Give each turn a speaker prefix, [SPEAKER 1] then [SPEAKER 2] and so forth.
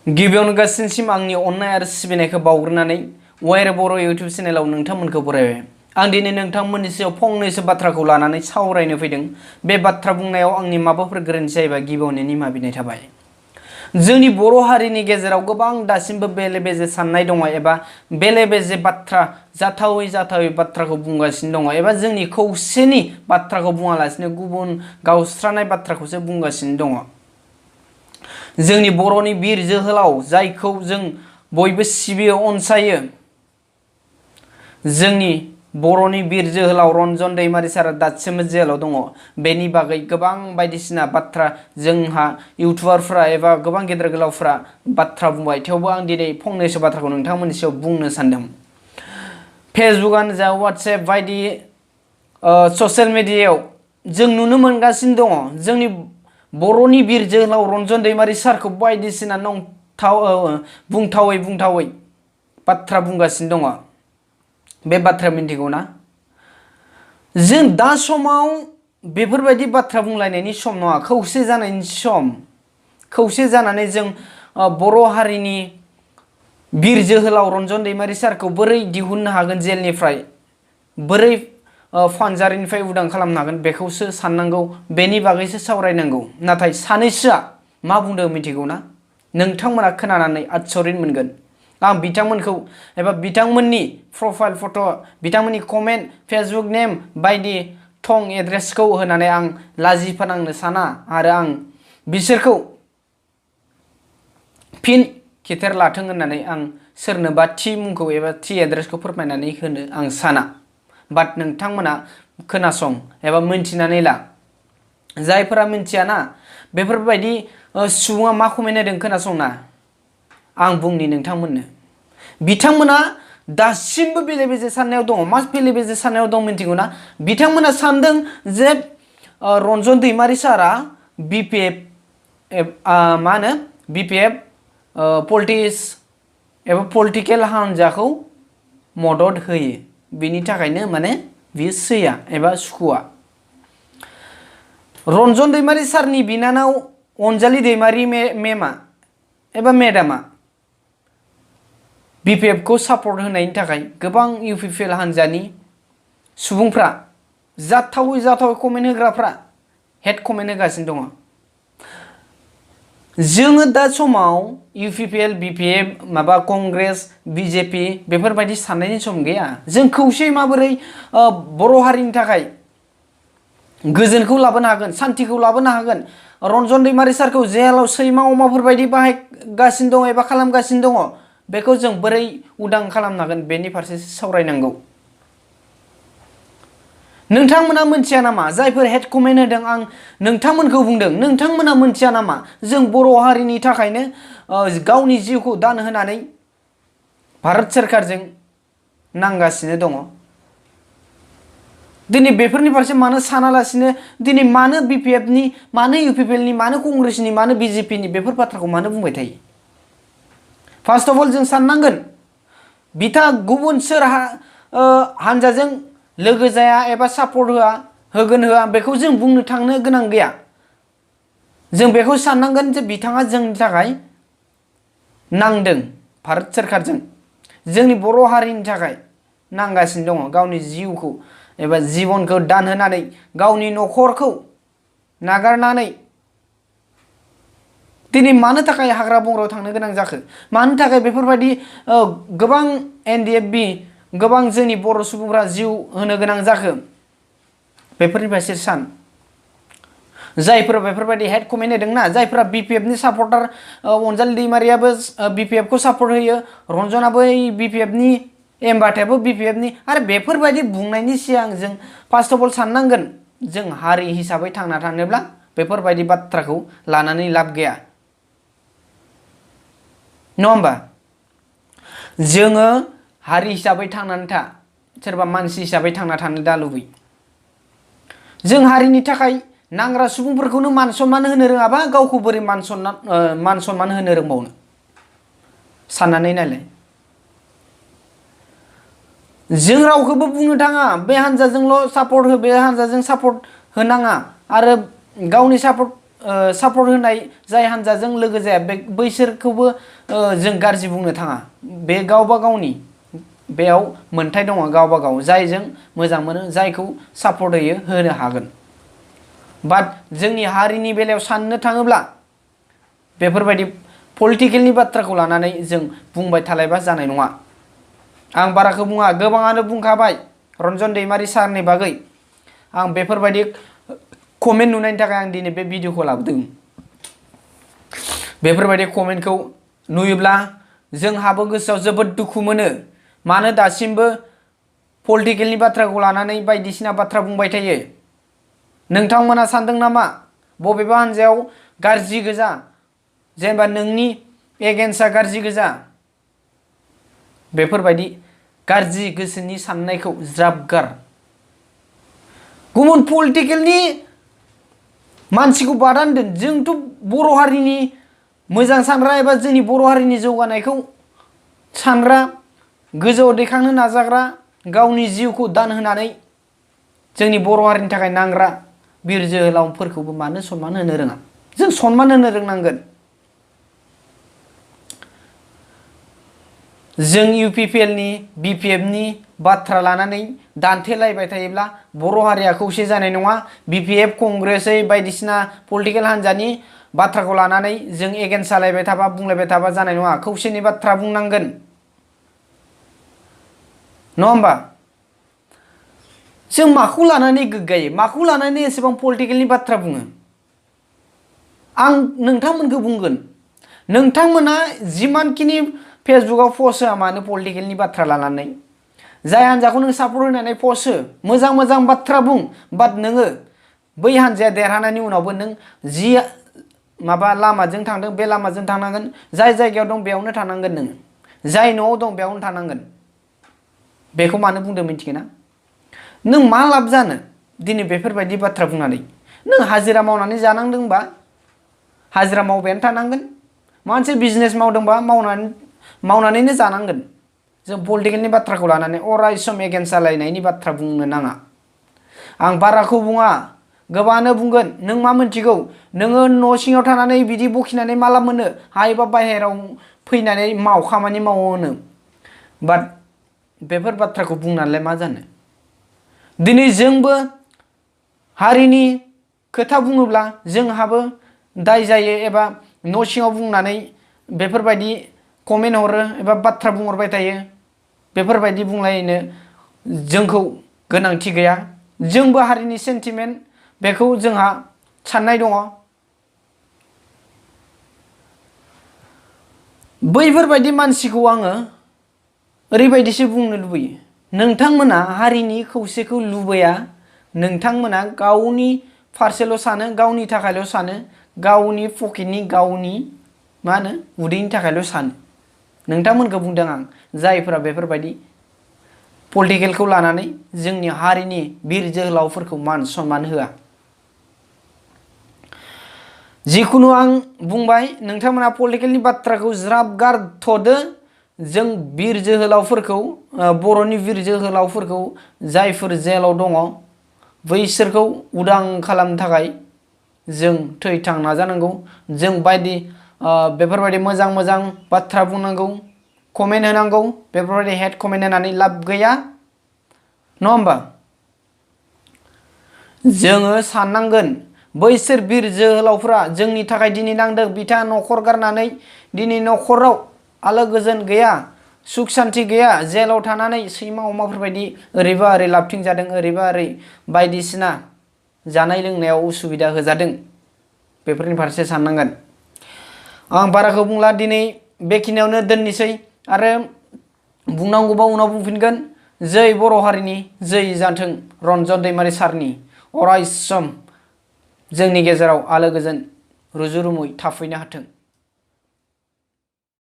[SPEAKER 1] गिबियावनो गासिनसिम आंनि अननाय आरो सिबिनायखौ बावग्रोनानै वायर बर' इउटिउब चेनेलाव नोंथांमोनखौ बरायबाय। आं दिनै नोंथांमोननि सायाव फंनैसो बाथ्राखौ लानानै सावरायनो फैदों। बे बाथ्रा बुंनायाव आंनि माबाफोर गोरोन्थि जायोबा गिबियावनो निमाहा बिनाय थाबाय। जोंनि बर' हारिनि गेजेराव गोबां दासिमबो बेले बेजे साननाय दङ एबा बेले बेजे बाथ्रा जाथावै बाथ्राखौ बुंगासिनो दङ एबा जोंनि खौसेनि बाथ्राखौ बुङालासिनो गुबुन गावस्रानाय बाथ्राखौसो बुंगासिनो दङ। जोंनि बर'नि बिर जोहोलाव जायखौ जों बयबो सिबियो अनसायो, जोंनि बर'नि बिर जोहोलाव रन्जन दैमारि सारा दासिमबो जेलाव दङ। बेनि बागै गोबां बायदिसिना बाथ्रा जोंहा इउटुबारफ्रा एबा गोबां गेदेर गोलावफ्रा बाथ्रा बुंबाय, थेवबो आं दिनै फंनैसो बाथ्राखौ नोंथांमोननि सायाव बुंनो सानदों। फेसबुकआनो जा वाट्सएप बायदि ससियेल मिडियायाव जों नुनो मोनगासिनो दङ जोंनि बर'नि बिर जोहोलाव रन्जन दैमारि सारखौ बायदिसिना बुंथावै बाथ्रा बुंगासिनो दङ। बे बाथ्राया मिन्थिगौ ना? जों दा समाव बेफोरबायदि बाथ्रा बुंलायनायनि सम नङा, खौसे जानायनि सम। खौसे जानानै जों बर' हारिनि बिर जोहोलाव रन्जन दैमारि सारखौ बोरै दिहुननो हागोन जेलनिफ्राय, बोरै फानजारिनिफ्राय उदां खालामनो हागोन बेखौसो साननांगौ, बेनि बागैसो सावरायनांगौ। नाथाय सानैसोआ मा बुंदों मिथिगौ ना? नोंथांमोना खोनानानै आश्चर्य मोनगोन। आं बिथांमोनखौ एबा बिथांमोननि प्रफाइल फट', बिथांमोननि कमेन्ट, फेसबुक नेम बायदि थं एड्रेसखौ होनानै आं लाजि फोनांनो साना आरो आं बिसोरखौ फिन खिथेर लाथों होननानै आं सोरनोबा थि मुंखौ एबा थि एड्रेसखौ फोरमायनानै होनो आं साना। बाट नोंथांमोना खोनासं एबा मिन्थिनानै ला। जायफोरा मिन्थियाना बेफोरबायदि सुबुङा मा कमेन्ट होदों खोनासंना। आं बुंनि नोंथांमोननो, बिथांमोना दासिमबो बेले बेजे साननायाव दङ। मा बेले बेजे साननायाव दं मिन्थिगौ ना? बिथांमोना सानदों जे रन्जन दैमारि सारा BPF मा होनो BPF पलिटिक्स एबा पलिटिकेल हान्जाखौ मदद होयो, बिनि थाखायनो माने बियो सैया एबा सुखुवा। रन्जन दैमारि सारनि बिनानाव अनजालि दैमारि मेमा एबा मेडामा BPF खौ सापर्ट होनायनि थाखाय गोबां UPPL हान्जानि सुबुंफ्रा जाथावै कमेन्ट होग्राफ्रा हेड कमेन्ट होगासिनो दङ। जोङो दा समाव UPPL BPF माबा कंग्रेस BJP बेफोरबायदि साननायनि सम गैया। जों खौसे माबोरै बर' हारिनि थाखाय गोजोनखौ लाबोनो हागोन, सान्थिखौ लाबोनो हागोन, रन्जन दैमारि सारखौ जेलाव सैमा अमाफोर बायदि बाहायगासिनो दङ एबा खालामगासिनो दङ, बेखौ जों बोरै उदां खालामनो हागोन बेनि फारसेसो सावरायनांगौ। नोंथांमोना मोनथिया नामा? जायफोर हेड कमेन्ट होदों आं नोंथांमोनखौ बुंदों, नोंथांमोना मोनथिया नामा जों बर' हारिनि थाखायनो गावनि जिउखौ दान होनानै भारत सोरखारजों नांगासिनो दङ। दिनै बेफोरनि फारसे मानो सानालासिनो दिनै मानो BPF नि, मानो UPPL नि, मानो कंग्रेसनि, मानो BJP नि बेफोर बाथ्राखौ मानो बुंबाय थायो? फार्स्ट अफ अल जों साननांगोन गुबुन सोर हान्जाजों लोगो जाया एबा सापर्ट होगोन होआ बेखौ जों बुंनो थांनो गोनां गैया। जों बेखौ साननांगोन जे बिथाङा जोंनि थाखाय नांदों, भारत सोरखारजों जोंनि बर' हारिनि थाखाय नांगासिनो दङ, गावनि जिउखौ एबा जिबनखौ दान होनानै गावनि न'खरखौ नागारनानै दिनै मानो थाखाय हाग्रा बंग्रायाव थांनो गोनां जाखो? मानो थाखाय बेफोरबायदि गोबां NDFB गोबां जोंनि बर' सुबुंफ्रा जिउ होनो गोनां जाखो? बेफोरनि फारसे सान। जायफोरा बेफोरबायदि हेड कमेन्ट होदोंना, जायफोरा BPF नि सापर्टार, अनजालि दैमारियाबो BPF खौ सापर्ट होयो, रन्जनाबो BPF नि, एमबाथायाबो BPF नि, आरो बेफोरबायदि बुंनायनि सिगां जों फार्स्ट अफ अल साननांगोन जों हारि हिसाबै थांना थानोब्ला बेफोरबायदि बाथ्राखौ लानानै लाब गैया, नङा होमबा? जोङो हारि हिसाबै थांनानै था, सोरबा मानसि हिसाबै थांना थानो दा लुबै। जों हारिनि थाखाय नांग्रा सुबुंफोरखौनो मान सनमान होनो रोङाबा गावखौ बोरै मान सनमान होनो रोंबावनो? साननानै नायलाय। जों रावखौबो बुंनो थाङा बे हान्जाजोंल' सापर्ट हो, बे हान्जाजों सापर्ट होनाङा, आरो गावनि सापर्ट सापर्ट होनाय जाय हान्जाजों लोगो जाया बैसोरखौबो जों गाज्रि बुंनो थाङा। बे गावबा गावनि बेयाव मोन्थाय दङ गावबा गाव जायजों मोजां मोनो जायखौ सापर्ट होयो होनो हागोन। बाट जोंनि हारिनि बेलायाव साननो थाङोब्ला बेफोरबायदि पलिटिकेलनि बाथ्राखौ लानानै जों बुंबाय थालायबा जानाय नङा। आं बाराखौ बुङा, गोबाङानो बुंखाबाय रन्जन दैमारि सारनि बागै। आं बेफोरबायदि कमेन्ट नुनायनि थाखाय आं दिनै बे भिडिअखौ लाबोदों। बेफोरबायदि कमेन्टखौ नुयोब्ला जोंहाबो गोसोआव जोबोद दुखु मोनो। मानो दासिमबो पलिटिकेलनि बाथ्राखौ लानानै बायदिसिना बाथ्रा बुंबाय थायो। नोंथांमोना सानदों नामा बबेबा हान्जायाव गाज्रि गोजा, जेनेबा नोंनि एगेन्स्टआ गाज्रि गोजा? बेफोरबायदि गाज्रि गोसोनि साननायखौ ज्राब गार। गुबुन पलिटिकेलनि मानसिखौ बादान दोन। जोंथ' बर' हारिनि मोजां सानग्रा एबा जोंनि बर' हारिनि जौगानायखौ सानग्रा, गोजौआव दैखांनो नाजाग्रा, गावनि जिउखौ दान होनानै जोंनि बर' हारिनि थाखाय नांग्रा बिर जोहोलावफोरखौबो मानो सनमान होनो रोङा? जों सनमान होनो रोंनांगोन। जों UPPLनि BPFनि बाथ्रा लानानै दान्थेलायबाय थायोब्ला बर' हारिया खौसे जानाय नङा। BPF कंग्रेस बायदिसिना पलिटिकेल हान्जानि बाथ्राखौ लानानै जों एगेन्स्ट जालायबाय थाबा बुंलायबाय थाबा जानाय नङा। खौसेनि बाथ्रा बुंनांगोन, नङा होमबा? जों माखौ लानानै गोग्गायो, माखौ लानानै एसेबां पलिटिकेलनि बाथ्रा बुङो? आं नोंथांमोनखौ बुंगोन, नोंथांमोना जिमानखिनि फेसबुकाव पस्ट होआ मानो पलिटिकेलनि बाथ्रा लानानै, जाय हान्जाखौ नों सापर्ट होनानै पस्ट हो, मोजां मोजां बाथ्रा बुं। बाट नोङो बै हान्जाया देरहानायनि उनावबो नों जि माबा लामाजों थांदों बे लामाजों थांनांगोन। जाय जायगायाव दं बेयावनो थानांगोन नोङो। जाय न'आव दं बेयावनो थानांगोन। बेखौ मानो बुंदों मिथिगोन ना? नों मा लाब जानो दिनै बेफोरबायदि बाथ्रा बुंनानै? नों हाजिरा मावनानै जानांदोंबा हाजिरा मावबायानो थानांगोन। माबा मोनसे बिजनेस मावदोंबा मावनानैनो जानांगोन। जों पलिटिकेलनि बाथ्राखौ लानानै अराय सम एगेन्स्ट जालायनायनि बाथ्रा बुंनो नाङा। आं बाराखौ बुङा, गोबाङानो बुंगोन नों मा मिथिगौ, नोङो न' सिङाव थानानै बिदि बखिनानै मा लाब मोनो, हायोबा बाहेराव फैनानै खामानि मावो होनो। बाट बेफोर बाथ्राखौ बुंनानैलाय मा जानो? दिनै जोंबो हारिनि खोथा बुङोब्ला जोंहाबो दाय जायो एबा न' सिङाव बुंनानै बेफोरबायदि कमेन्ट हरो एबा बाथ्रा बुंहरबाय थायो। बेफोरबायदि बुंलायनो जोंखौ गोनांथि गैया। जोंबो हारिनि सेन्टिमेन्ट बेखौ जोंहा साननाय दङ। बैफोरबायदि मानसिखौ आङो ओरैबायदिसो बुंनो लुबैयो, नोंथांमोना हारिनि खौसेखौ लुबैया। नोंथांमोना गावनि फारसेल' सानो, गावनि थाखायल' सानो, गावनि पकेटनि गावनि मा होनो उदैनि थाखायल' सानो। नोंथांमोनखौ बुंदों आं, जायफोरा बेफोरबायदि पलिटिकेलखौ लानानै जोंनि हारिनि बिर जोहोलावफोरखौ मान सनमान होआ। जिखुनु आं बुंबाय, नोंथांमोना पलिटिकेलनि बाथ्राखौ ज्राब गारथ'दो। जों बिर जोहोलावफोरखौ, बर'नि बिर जोहोलावफोरखौ जायफोर जेलाव दङ बैसोरखौ उदां खालामनो थाखाय जों थैथां नाजानांगौ। जों बेफोरबायदि मोजां मोजां बाथ्रा बुंनांगौ, कमेन्ट होनांगौ। बेफोरबायदि हेड कमेन्ट होनानै लाब गैया, नङा होमबा? जोङो साननांगोन बैसोर बिर जोहोलावफ्रा जोंनि थाखाय दिनै नांदों। बिथाङा न'खर गारनानै दिनै न'खराव आलो गोजोन गैया, सुख सान्ति गैया। जेलाव थानानै सैमा अमाफोरबायदि ओरैबा ओरै लाबथिंजादों, ओरैबा ओरै बायदिसिना जानाय लोंनायाव उसुबिदा होजादों। बेफोरनि फारसे साननांगोन। आं बाराखौ बुंला, दिनै बेखिनियावनो दोननोसै। आरो बुंनांगौबा उनाव बुंफिनगोन। जै बर' हारिनि जै जाथों रन्जन दैमारि सारनि अराय सम जोंनि गेजेराव आलो गोजोन रुजु रुमुयै थाफैनो हाथों।